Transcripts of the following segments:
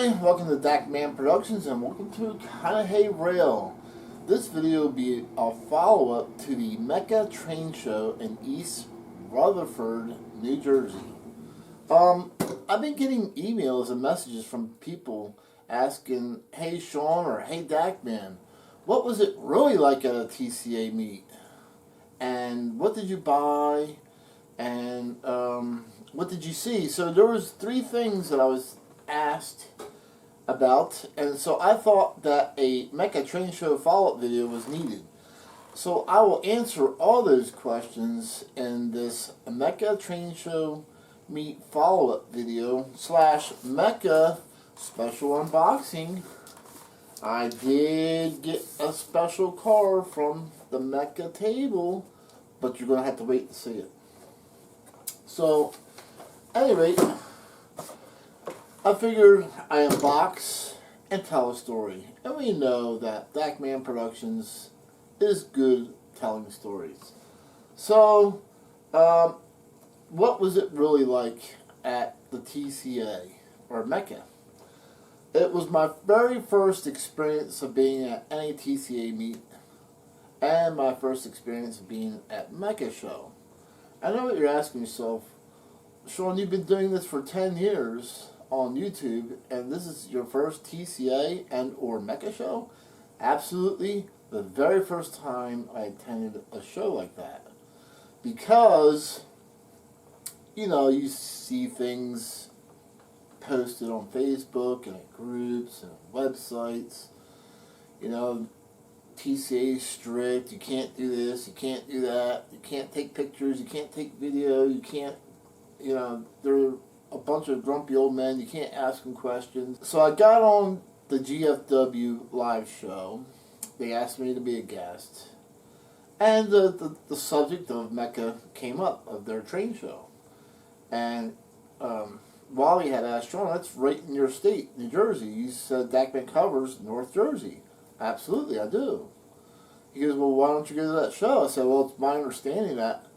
everybody, welcome to Dakman Productions and welcome to Kinda Hey Rail. This video will be a follow-up to the METCA train show in East Rutherford, New Jersey. I've been getting emails and messages from people asking, hey Sean or hey Dakman, what was it really like at a TCA meet? And what did you buy? And what did you see? So there was 3 things that I was asked about, and so I thought that a METCA train show follow-up video was needed. So I will answer all those questions in this METCA train show meet follow-up video slash METCA special unboxing. I did get a special card from the METCA table, but you're going to have to wait to see it. So, at any rate, I figured I unbox and tell a story. And we know that Dakman Productions is good telling stories. So, what was it really like at the TCA, or METCA? It was my very first experience of being at any TCA meet, and my first experience of being at METCA show. I know what you're asking yourself, Sean, you've been doing this for 10 years on YouTube, and this is your first TCA and or METCA show? Absolutely, the very first time I attended a show like that. Because, you know, you see things posted on Facebook and in groups and websites, you know, TCA is strict, you can't do this, you can't do that, you can't take pictures, you can't take video, you can't, you know, they're a bunch of grumpy old men, you can't ask them questions. So I got on the GFW live show, they asked me to be a guest, and the subject of METCA came up, of their train show. And Wally had asked, Sean, that's right in your state, New Jersey. You said Dakman covers North Jersey. Absolutely, I do. He goes, well, why don't you go to that show? I said, well, it's my understanding that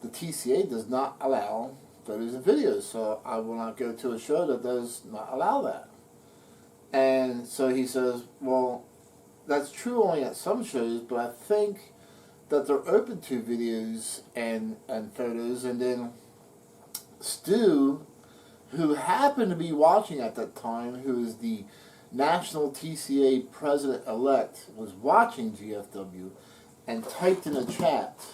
the TCA does not allow photos and videos, so I will not go to a show that does not allow that. And so he says, well, that's true only at some shows, but I think that they're open to videos and photos. And then Stu, who happened to be watching at that time, who is the National TCA President-elect, was watching GFW and typed in a chat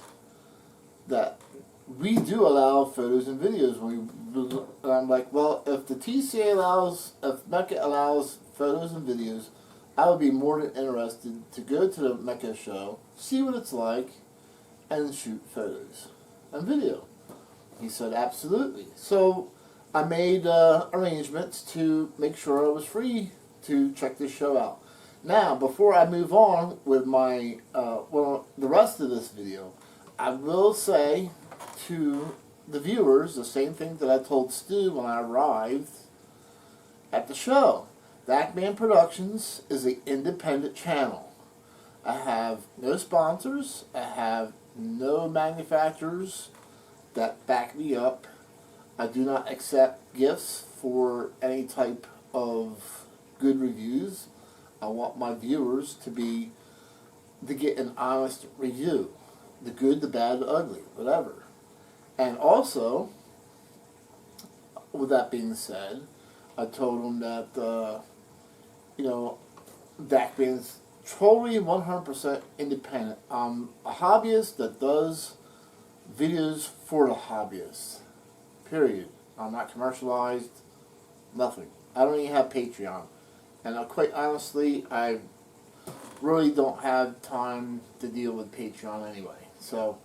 that we do allow photos and videos. And I'm like, well, if the TCA allows, if METCA allows photos and videos, I would be more than interested to go to the METCA show, see what it's like, and shoot photos and video. He said, absolutely. So I made arrangements to make sure I was free to check this show out. Now, before I move on with my, the rest of this video, I will say to the viewers the same thing that I told Stu when I arrived at the show. Dakman Productions is an independent channel. I have no sponsors. I have no manufacturers that back me up. I do not accept gifts for any type of good reviews. I want my viewers to get an honest review. The good, the bad, the ugly, whatever. And also, with that being said, I told them that, you know, Dakman's totally 100% independent. I'm a hobbyist that does videos for the hobbyists. Period. I'm not commercialized. Nothing. I don't even have Patreon. And quite honestly, I really don't have time to deal with Patreon anyway. So,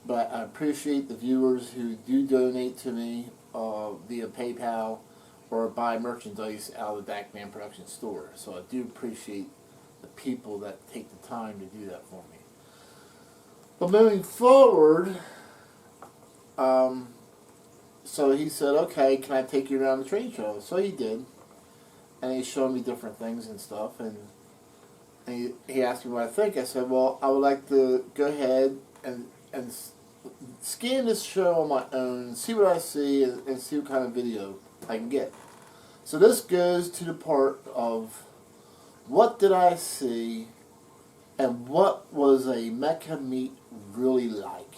but I appreciate the viewers who do donate to me via PayPal or buy merchandise out of the Dakman Production store. So I do appreciate the people that take the time to do that for me. But moving forward, so he said, okay, can I take you around the train show? So he did. And he showed me different things and stuff. And he asked me what I think. I said, well, I would like to go ahead and scan this show on my own, see what I see, and see what kind of video I can get. So this goes to the part of what did I see and what was a METCA meet really like.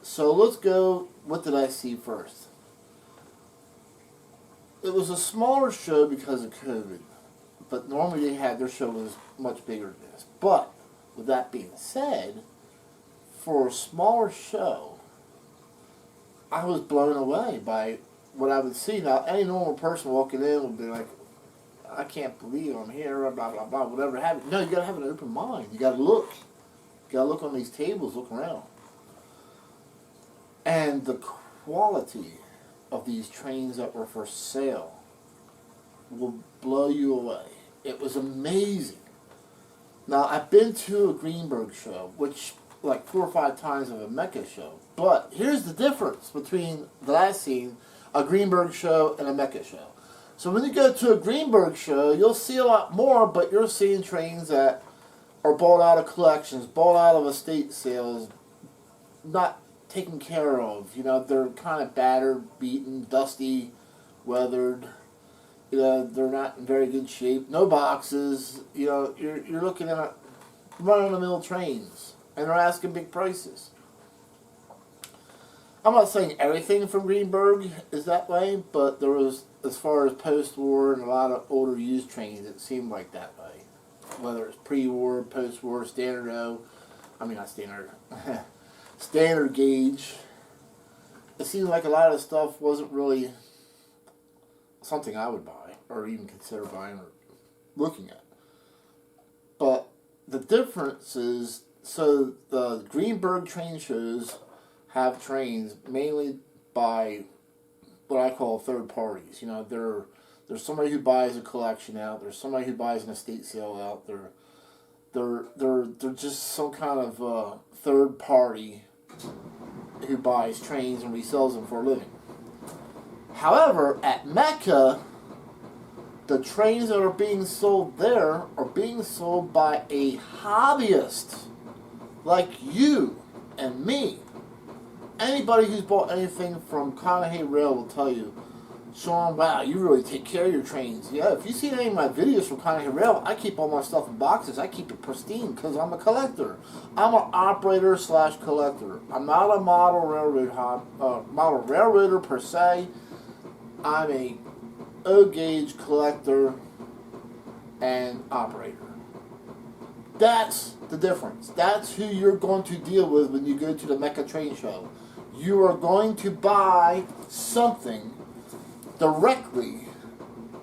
So let's go, what did I see first? It was a smaller show because of COVID, but normally their show was much bigger than this. But with that being said, for a smaller show, I was blown away by what I would see. Now, any normal person walking in would be like, I can't believe I'm here, blah, blah, blah, whatever have you. No, you got to have an open mind. You got to look. You got to look on these tables, look around. And the quality of these trains that were for sale will blow you away. It was amazing. Now, I've been to a Greenberg show, which like 4 or 5 times of a METCA show. But here's the difference between that I've seen a Greenberg show and a METCA show. So when you go to a Greenberg show, you'll see a lot more, but you're seeing trains that are bought out of collections, bought out of estate sales, not taken care of. You know, they're kind of battered, beaten, dusty, weathered. You know, they're not in very good shape. No boxes. You know, you're looking at run-of-the-mill trains, and they're asking big prices. I'm not saying everything from Greenberg is that way, but there was, as far as post-war and a lot of older used trains, it seemed like that way. Whether it's pre-war, post-war, standard O, I mean not standard, standard gauge. It seemed like a lot of stuff wasn't really something I would buy or even consider buying or looking at. But the difference is, so the Greenberg train shows have trains mainly by what I call third parties. You know, there's somebody who buys a collection out. There's somebody who buys an estate sale out. They're just some kind of third party who buys trains and resells them for a living. However, at METCA, the trains that are being sold there are being sold by a hobbyist like you and me. Anybody who's bought anything from Conahey Rail will tell you, Sean, wow, you really take care of your trains. Yeah, if you see any of my videos from Conahey Rail, I keep all my stuff in boxes. I keep it pristine because I'm a collector. I'm an operator / collector. I'm not a model railroader per se. I'm a O-gauge collector and operator. That's the difference. That's who you're going to deal with when you go to the METCA train show. You are going to buy something directly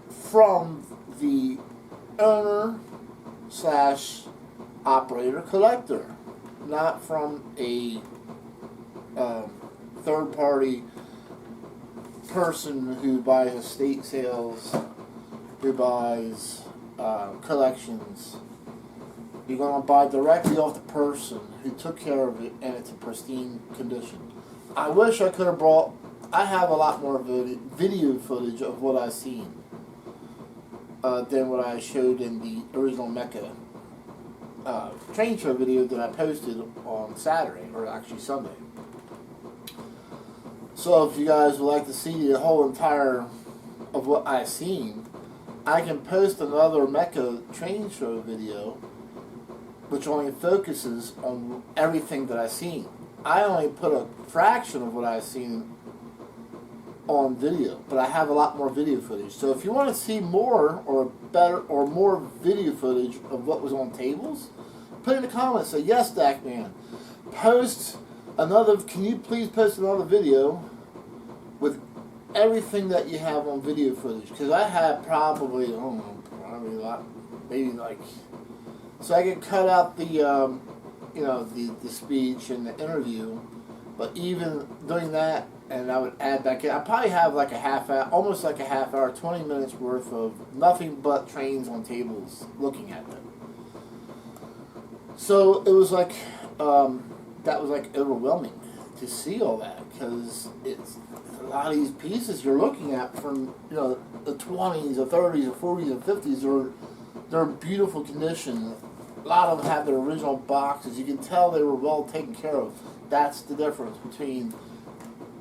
from the owner / operator collector, not from a third party person who buys estate sales, who buys collections. You're going to buy directly off the person who took care of it and it's in pristine condition. I wish I could have brought, I have a lot more video footage of what I've seen than what I showed in the original METCA train show video that I posted on Saturday, or actually Sunday. So if you guys would like to see the whole entire of what I've seen, I can post another METCA train show video which only focuses on everything that I've seen. I only put a fraction of what I've seen on video, but I have a lot more video footage. So if you want to see more or better or more video footage of what was on tables, put in the comments, say, yes, Dakman, post another, can you please post another video with everything that you have on video footage? Because I have probably, I don't know, probably a lot, maybe like, so I can cut out the, you know, the speech and the interview, but even doing that, and I would add back in, I probably have like a half hour, almost like a half hour, 20 minutes worth of nothing but trains on tables, looking at them. So it was like, that was like overwhelming to see all that, because it's a lot of these pieces you're looking at from, you know, the 20s, the 30s, the 40s, the 50s, they're in beautiful condition. A lot of them have their original boxes. You can tell they were well taken care of. That's the difference between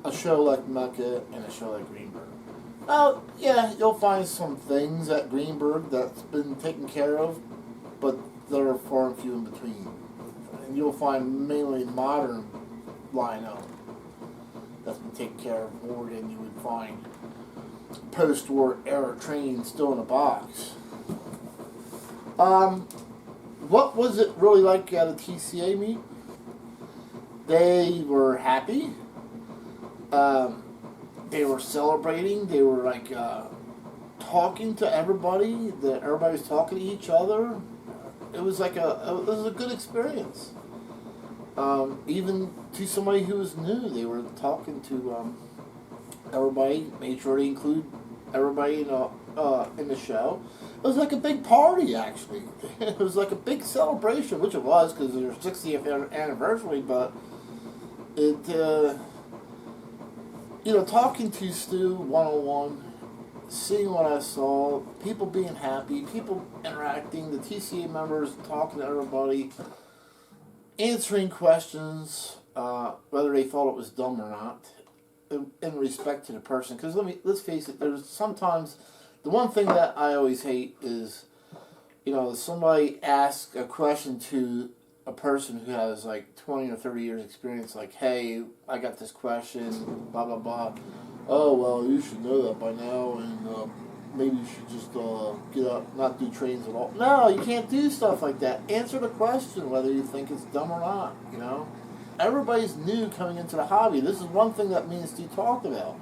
a show like METCA and a show like Greenberg. Oh, yeah, you'll find some things at Greenberg that's been taken care of, but they're far and few in between. And you'll find mainly modern lineup that's been taken care of more than you would find post-war era trains still in a box. What was it really like at a TCA meet? They were happy. They were celebrating. They were like talking to everybody. Everybody was talking to each other. It was like it was a good experience. Even to somebody who was new, they were talking to everybody. Made sure to include everybody in the show. It was like a big party, actually. It was like a big celebration, which it was because it was their 60th anniversary. But it, talking to Stu one-on-one, seeing what I saw, people being happy, people interacting, the TCA members talking to everybody, answering questions, whether they thought it was dumb or not, in respect to the person. Because let's face it, there's sometimes the one thing that I always hate is, somebody asks a question to a person who has like 20 or 30 years experience, like, hey, I got this question, blah, blah, blah. Oh, well, you should know that by now, and maybe you should just get up, not do trains at all. No, you can't do stuff like that. Answer the question, whether you think it's dumb or not, Everybody's new coming into the hobby. This is one thing that me and Steve talked about.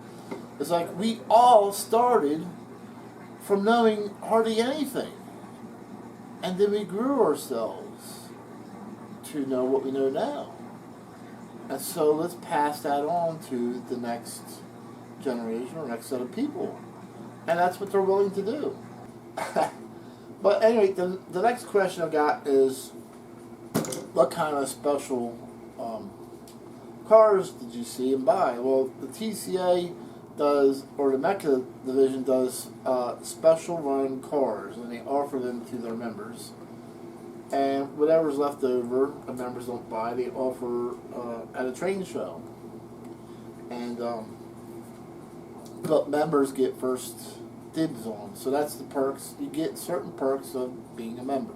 It's like we all started from knowing hardly anything. And then we grew ourselves to know what we know now. And so let's pass that on to the next generation or next set of people. And that's what they're willing to do. But anyway, the next question I got is, what kind of special cars did you see and buy? Well, the TCA does, or the METCA division does, special run cars, and they offer them to their members. And whatever's left over, the members don't buy, they offer at a train show. And but members get first dibs on. So that's the perks. You get certain perks of being a member,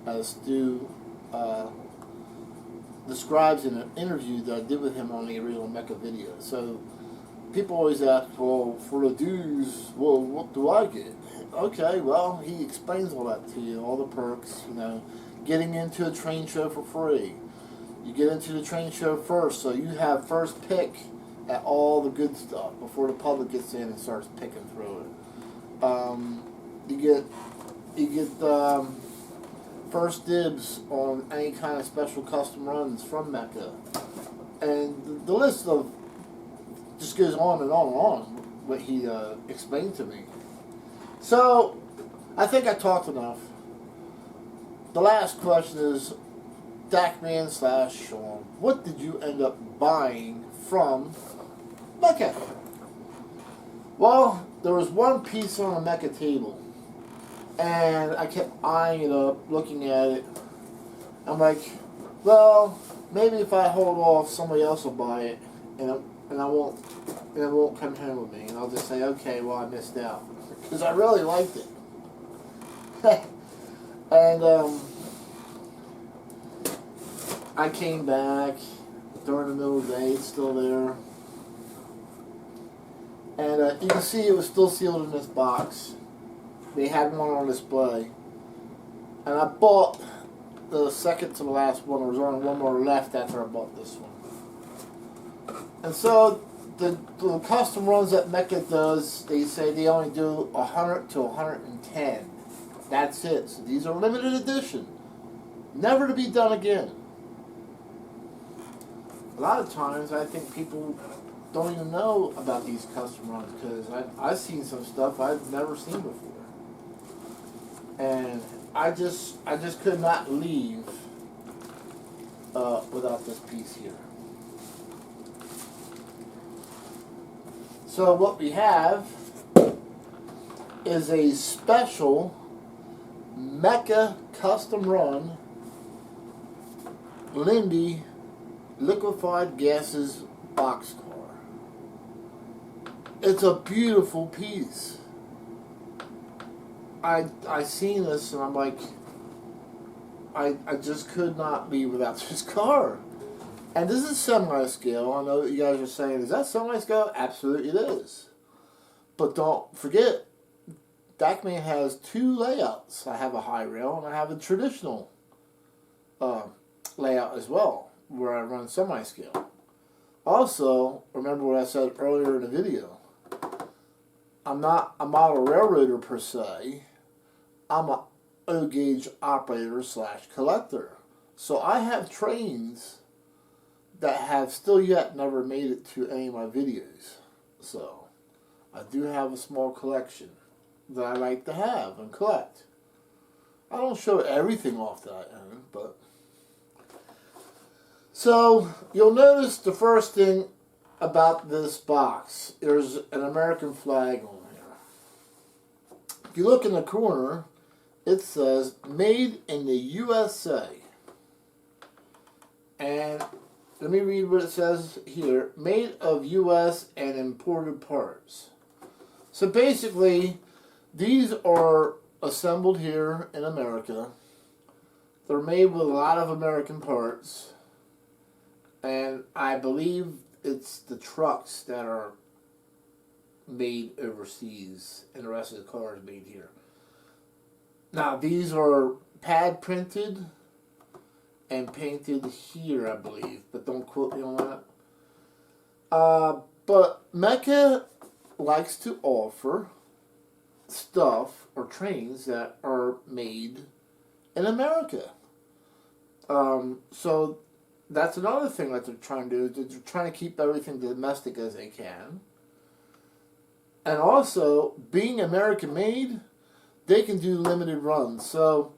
as Stu describes in an interview that I did with him on the original METCA video. So people always ask, well, for the dues, well, what do I get? Okay, well, he explains all that to you, all the perks, getting into a train show for free. You get into the train show first, so you have first pick at all the good stuff before the public gets in and starts picking through it. You get first dibs on any kind of special custom runs from METCA. And the list of just goes on and on and on, what he explained to me. So, I think I talked enough. The last question is, Dakman / Sean, what did you end up buying from METCA? Well, there was one piece on the METCA table, and I kept eyeing it up, looking at it. I'm like, well, maybe if I hold off, somebody else will buy it, and it won't come home with me, and I'll just say, okay, well, I missed out, because I really liked it. And I came back during the middle of the day. It's still there, and you can see it was still sealed in this box. They had one on display, and I bought the second to the last one. There was only one more left after I bought this one. And so the custom runs that METCA does, they say they only do 100 to 110. That's it. So these are limited edition, never to be done again. A lot of times I think people don't even know about these custom runs, because I've seen some stuff I've never seen before. And I just could not leave without this piece here. So what we have is a special METCA custom run Lindy liquefied gases boxcar. It's a beautiful piece. I seen this and I'm like, I just could not be without this car. And this is semi-scale. I know that you guys are saying, is that semi-scale? Absolutely it is. But don't forget, Dakman has two layouts. I have a high rail and I have a traditional layout as well, where I run semi-scale. Also, remember what I said earlier in the video. I'm not a model railroader per se. I'm a O-gauge operator / collector. So I have trains that have still yet never made it to any of my videos. So I do have a small collection that I like to have and collect. I don't show everything off that I own, but... So you'll notice the first thing about this box, there's an American flag on here. If you look in the corner, it says made in the USA. And let me read what it says here. Made of US and imported parts. So basically, these are assembled here in America. They're made with a lot of American parts. And I believe it's the trucks that are made overseas and the rest of the car is made here. Now, these are pad printed and painted here, I believe, but don't quote me on that. But METCA likes to offer stuff or trains that are made in America. So that's another thing that they're trying to do. They're trying to keep everything domestic as they can. And also, being American made, they can do limited runs. So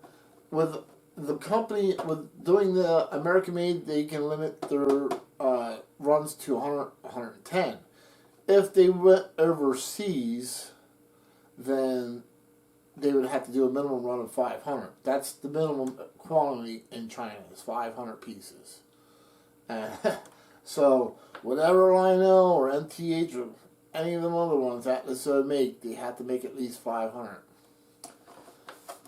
with the company, with doing the American made, they can limit their runs to 100, 110. If they went overseas, then they would have to do a minimum run of 500. That's the minimum quantity in China, is 500 pieces. So whatever Lionel or MTH or any of them other ones that they make, they have to make at least 500.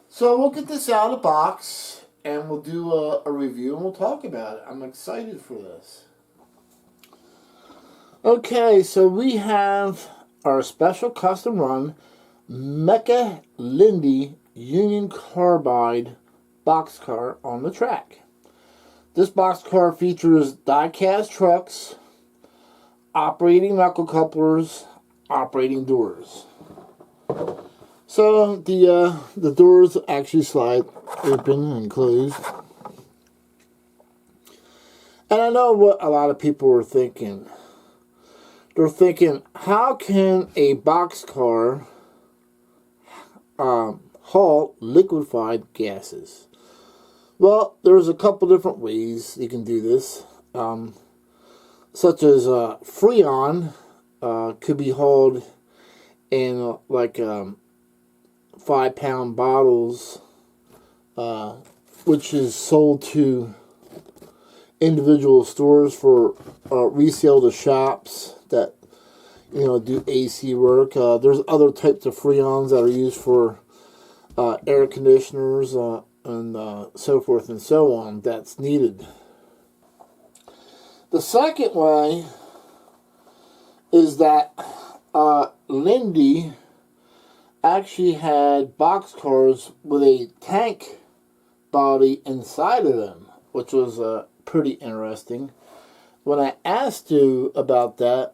So we'll get this out of the box and we'll do a review and we'll talk about it. I'm excited for this. Okay, so we have our special custom run METCA Lindy Union Carbide boxcar on the track. This boxcar features die-cast trucks, operating knuckle couplers, operating doors. So the doors actually slide open and closed. And I know what a lot of people are thinking. They're thinking, how can a boxcar haul liquefied gases? Well, there's a couple different ways you can do this. Such as Freon could be hauled in like 5-pound bottles, which is sold to individual stores for resale to shops that do AC work. There's other types of Freons that are used for air conditioners and so forth and so on that's needed. The second way is that Lindy actually had boxcars with a tank body inside of them, which was pretty interesting. When I asked you about that,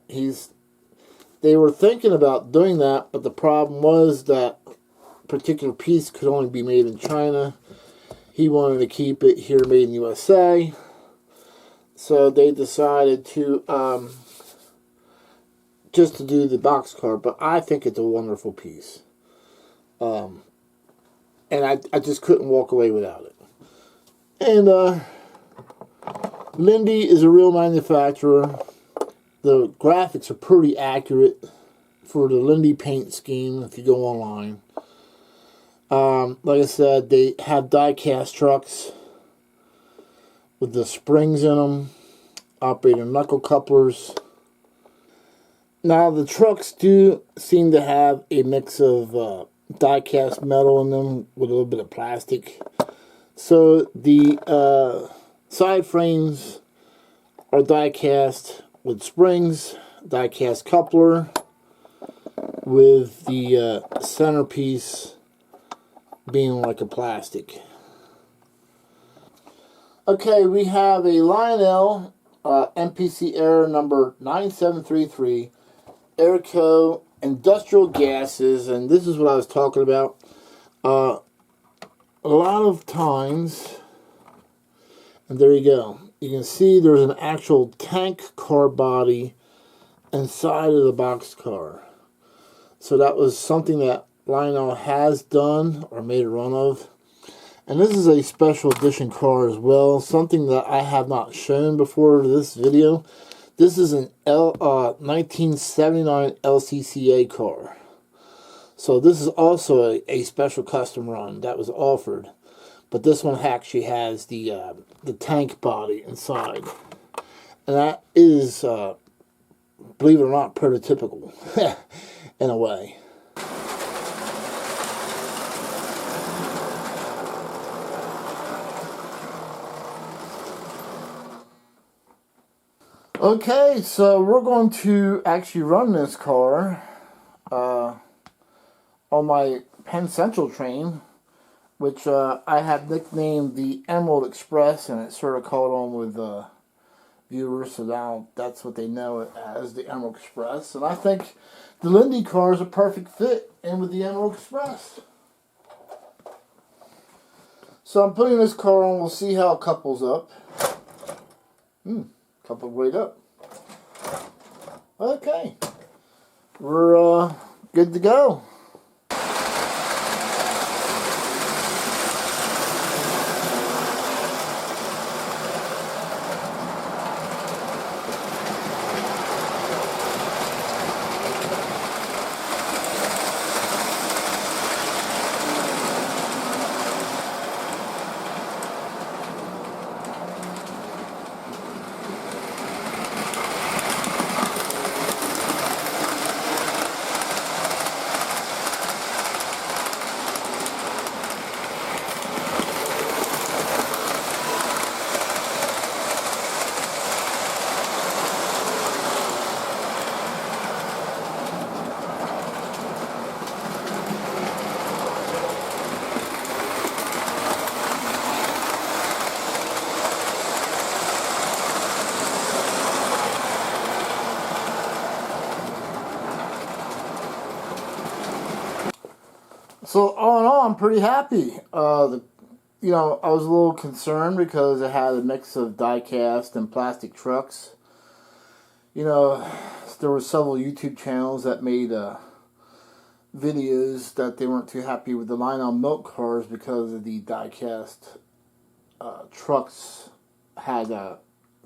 they were thinking about doing that, but the problem was that particular piece could only be made in China. He wanted to keep it here, made in USA. So they decided to just to do the boxcar, but I think it's a wonderful piece. And I just couldn't walk away without it. And Lindy is a real manufacturer. The graphics are pretty accurate for the Lindy paint scheme if you go online. Like I said, they have die-cast trucks with the springs in them, operating knuckle couplers. Now the trucks do seem to have a mix of die-cast metal in them with a little bit of plastic. So the side frames are die-cast with springs, die-cast coupler, with the centerpiece being like a plastic. Okay, we have a Lionel MPC error number 9733, Airco industrial gases, and this is what I was talking about. A lot of times, and there you go, you can see there's an actual tank car body inside of the box car. So that was something that Lionel has done or made a run of. And this is a special edition car as well, something that I have not shown before this video. This is an 1979 LCCA car. So this is also a special custom run that was offered. But this one actually has the tank body inside. And that is, believe it or not, prototypical in a way. Okay, so we're going to actually run this car on my Penn Central train, which I have nicknamed the Emerald Express, and it sort of caught on with viewers, so now that's what they know it as, the Emerald Express. And I think the Lindy car is a perfect fit in with the Emerald Express. So I'm putting this car on, we'll see how it couples up. Coupled right up. Okay. We're good to go. So all in all, I'm pretty happy. I was a little concerned because it had a mix of die-cast and plastic trucks. You know, there were several YouTube channels that made videos that they weren't too happy with the Lionel milk cars because of the die-cast trucks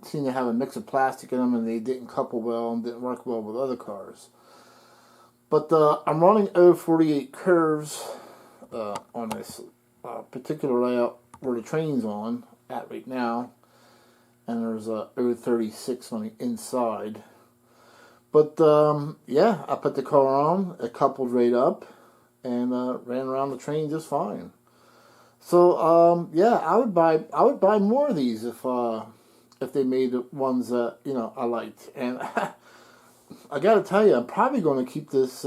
seemed to have a mix of plastic in them, and they didn't couple well and didn't work well with other cars. But I'm running 048 curves on this particular layout where the train's on at right now. And there's a 036 on the inside. But yeah, I put the car on, it coupled right up, and ran around the train just fine. So yeah, I would buy more of these if they made ones that I liked. And I gotta tell you, I'm probably going to keep this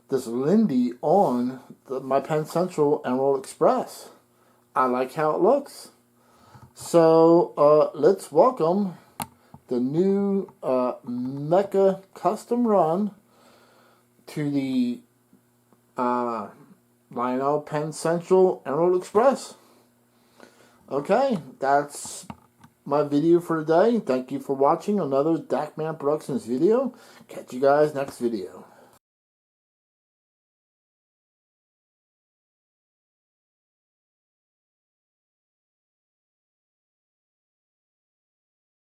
this Lindy on my Penn Central Emerald Express. I like how it looks. So let's welcome the new METCA custom run to the Lionel Penn Central Emerald Express. Okay, that's my video for today. Thank you for watching another Dakman Productions video. Catch you guys next video.